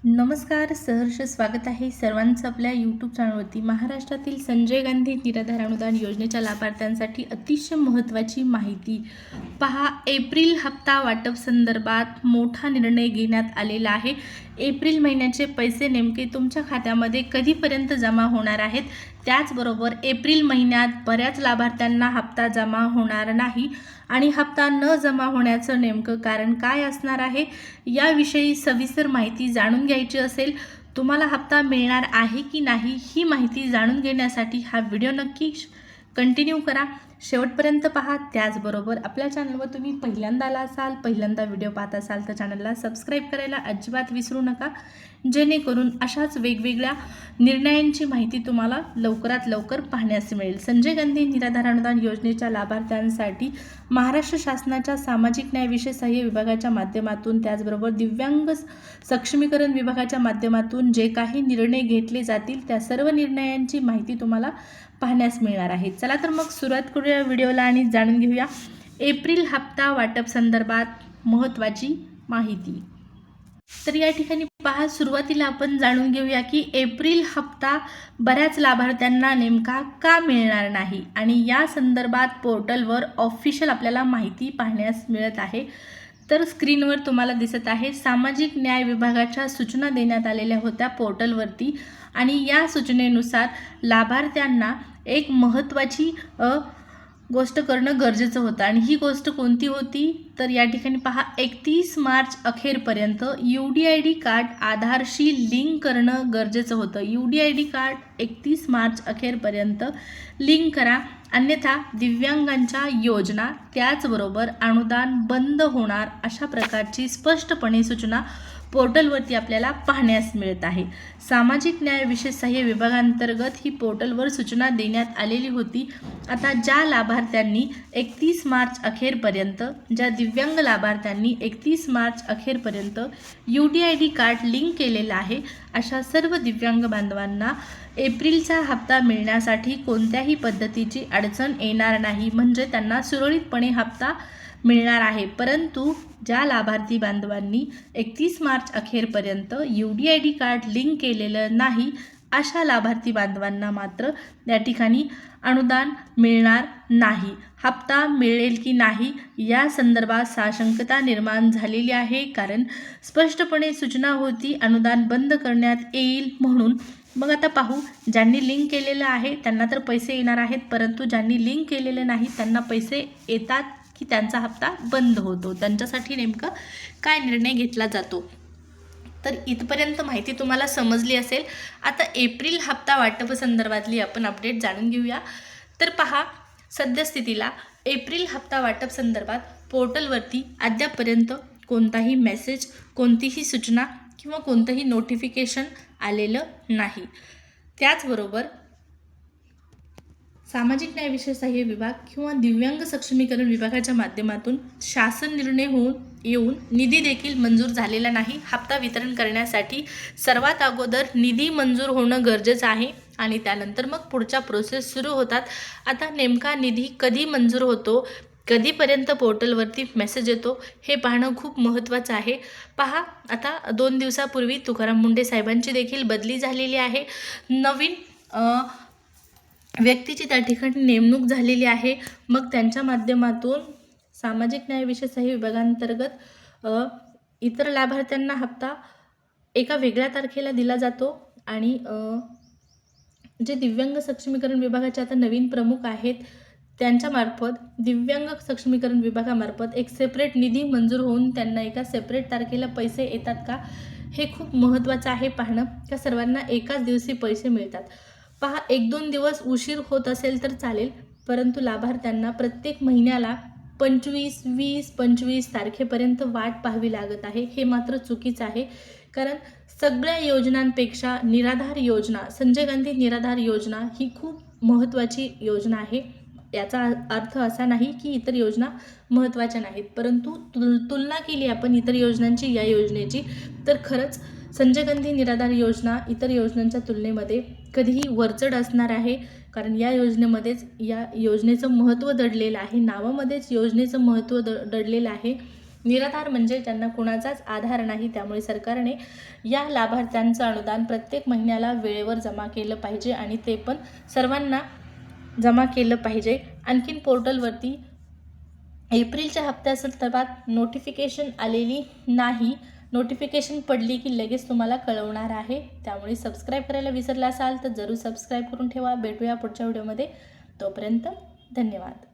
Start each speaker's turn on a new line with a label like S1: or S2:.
S1: नमस्कार, सहर्ष स्वागत आहे सर्वांचं आपल्या यूट्यूब चॅनलवरती. महाराष्ट्रातील संजय गांधी निराधार अनुदान योजनेच्या लाभार्थ्यांसाठी अतिशय महत्त्वाची माहिती पहा. एप्रिल हप्ता वाटप संदर्भात मोठा निर्णय घेण्यात आलेला आहे. एप्रिल महिन्याचे पैसे नेमके तुमच्या खात्यामध्ये कधीपर्यंत जमा होणार आहेत, त्याचबरोबर एप्रिल महिन्यात बऱ्याच लाभार्थ्यांना हप्ता जमा होणार नाही आणि हप्ता न जमा होण्याचं नेमकं कारण काय असणार आहे याविषयी सविस्तर माहिती जाणून घ्यायची असेल, तुम्हाला हप्ता मिळणार आहे की नाही ही माहिती जाणून घेण्यासाठी हा व्हिडिओ नक्की कंटिन्यू करा, शेवटपर्यंत पहा. त्याचबरोबर आपल्या चॅनलवर तुम्ही पहिल्यांदा आला असाल, पहिल्यांदा व्हिडिओ पाहत असाल तर चॅनलला सबस्क्राईब करायला अजिबात विसरू नका, जेणेकरून अशाच वेगवेगळ्या निर्णयांची माहिती तुम्हाला लवकरात लवकर पाहण्यास मिळेल. संजय गांधी निराधार अनुदान योजनेच्या लाभार्थ्यांसाठी महाराष्ट्र शासनाच्या सामाजिक न्याय विशेष सहाय्य विभागाच्या माध्यमातून, त्याचबरोबर दिव्यांग सक्षमीकरण विभागाच्या माध्यमातून जे काही निर्णय घेतले जातील त्या सर्व निर्णयांची माहिती तुम्हाला पाहण्यास मिळणार आहे. चला तर मग सुरुवात करूया व्हिडिओला आणि जाणून घेऊया एप्रिल हप्ता वाटप संदर्भात महत्त्वाची माहिती. तर या ठिकाणी पहा, सुरुवातीला आपण जाणून घेऊया की एप्रिल हप्ता बऱ्याच लाभार्थ्यांना नेमका का मिळणार नाही आणि या संदर्भात पोर्टलवर ऑफिशियल आपल्याला माहिती पाहण्यास मिळत आहे. तर स्क्रीनवर तुम्हाला दिसत आहे सामाजिक न्याय विभागाच्या सूचना देण्यात आलेल्या होत्या पोर्टलवरती आणि या सूचनेनुसार लाभार्थ्यांना एक महत्त्वाची गोष्ट करणं गरजेचं होतं आणि ही गोष्ट कोणती होती तर या ठिकाणी पहा, 31 मार्च अखेरपर्यंत UDID कार्ड आधारशी लिंक करणं गरजेचं होतं. UDID कार्ड 31 मार्च अखेरपर्यंत लिंक करा, अन्यथा दिव्यांगांच्या योजना त्याचबरोबर अनुदान बंद होणार, अशा प्रकारची स्पष्टपणे सूचना पोर्टलवरती आपल्याला पाहण्यास मिळत आहे. सामाजिक न्याय विशेष सहाय्य विभागांतर्गत ही पोर्टलवर सूचना देण्यात आलेली होती. आता ज्या लाभार्थ्यांनी 31 मार्च अखेरपर्यंत, ज्या दिव्यांग लाभार्थ्यांनी 31 मार्च अखेरपर्यंत UDID कार्ड लिंक केलेलं आहे, अशा सर्व दिव्यांग बांधवांना एप्रिलचा हप्ता मिळण्यासाठी कोणत्याही पद्धतीची अडचण येणार नाही, म्हणजे त्यांना सुरळीतपणे हप्ता मिळणार आहे. परंतु ज्या लाभार्थी बांधवांनी 31 मार्च अखेरपर्यंत UDID कार्ड लिंक केलेलं नाही, अशा लाभार्थी बांधवांना मात्र या ठिकाणी अनुदान मिळणार नाही. हप्ता मिळेल की नाही या संदर्भात साशंकता निर्माण झालेली आहे, कारण स्पष्टपणे सूचना होती अनुदान बंद करण्यात येईल म्हणून. मग आता पाहू, ज्यांनी लिंक केलेलं आहे त्यांना तर पैसे येणार आहेत, परंतु ज्यांनी लिंक केलेलं नाही त्यांना पैसे येतात की त्यांचा हप्ता बंद होतो, त्यांच्यासाठी नेमकं काय निर्णय घेतला जातो. तर इथपर्यंत माहिती तुम्हाला समजली असेल. आता एप्रिल हप्ता वाटप संदर्भातली आपण अपडेट जाणून घेऊया. तर पहा, सद्यस्थितीला एप्रिल हप्ता वाटप संदर्भात पोर्टलवरती अद्यापपर्यंत कोणताही मेसेज, कोणतीही सूचना किंवा कोणतंही नोटिफिकेशन आलेलं नाही. त्याचबरोबर सामाजिक न्याय विशेष सहाय्य विभाग किंवा दिव्यांग सक्षमीकरण विभागाच्या माध्यमातून शासन निर्णय येऊन निधी देखील मंजूर झालेला नाही. हप्ता वितरण करण्यासाठी सर्वात अगोदर निधी मंजूर होणं गरजेचं आहे आणि त्यानंतर मग पुढच्या प्रोसेस सुरू होतात. आता नेमका निधी कधी मंजूर होतो, कधीपर्यंत पोर्टलवरती मेसेज येतो हे पाहणं खूप महत्त्वाचं आहे. पहा, आता 2 दिवसापूर्वी तुकाराम मुंढे साहेबांची देखील बदली झालेली आहे. नवीन व्यक्तीची त्या ठिकाणी नेमणूक झालेली आहे. मग त्यांच्या माध्यमातून सामाजिक न्याय विशेष सहाय्य विभागांतर्गत इतर लाभार्थ्यांना हप्ता एका वेगळ्या तारखेला दिला जातो आणि जे दिव्यांग सक्षमीकरण विभागाचे आता नवीन प्रमुख आहेत त्यांच्यामार्फत दिव्यांग सक्षमीकरण विभागामार्फत एक सेपरेट निधी मंजूर होऊन त्यांना एका सेपरेट तारखेला पैसे येतात का, हे खूप महत्त्वाचं आहे पाहणं, का सर्वांना एकाच दिवशी पैसे मिळतात. पहा, 1-2 दिवस उशीर होत असेल तर चालेल, परंतु लाभार्थ्यांना प्रत्येक महिन्याला 25 तारखेपर्यंत वाट पाहावी लागत आहे. हे मात्र चुकीचं आहे, कारण सगळ्या योजनांपेक्षा निराधार योजना, संजय गांधी निराधार योजना ही खूप महत्त्वाची योजना आहे. याचा अर्थ असा नाही की इतर योजना महत्त्वाच्या नाहीत, परंतु तुलना केली आपण इतर योजनांची या योजनेची तर खरंच संजय गांधी निराधार योजना इतर योजनांच्या तुलनेमध्ये कधीही वरचढ असणार आहे, कारण या योजनेमध्येच या योजनेचं महत्त्व दडलेलं आहे, नावामध्येच योजनेचं महत्त्व दडलेलं आहे. निराधार म्हणजे ज्यांना कुणाचाच आधार नाही, त्यामुळे सरकारने या लाभार्थ्यांचं अनुदान प्रत्येक महिन्याला वेळेवर जमा केलं पाहिजे आणि ते पण सर्वांना जमा केलं पाहिजे. आणखीन पोर्टलवरती एप्रिलच्या हप्त्यासंदर्भात नोटिफिकेशन आलेली नाही. नोटिफिकेशन पडली की लगेच तुम्हाला कळवणार आहे. त्यामुळे सबस्क्राईब करायला विसरला असाल तर जरूर सबस्क्राईब करून ठेवा. भेटूया पुढच्या व्हिडिओमध्ये. तोपर्यंत धन्यवाद.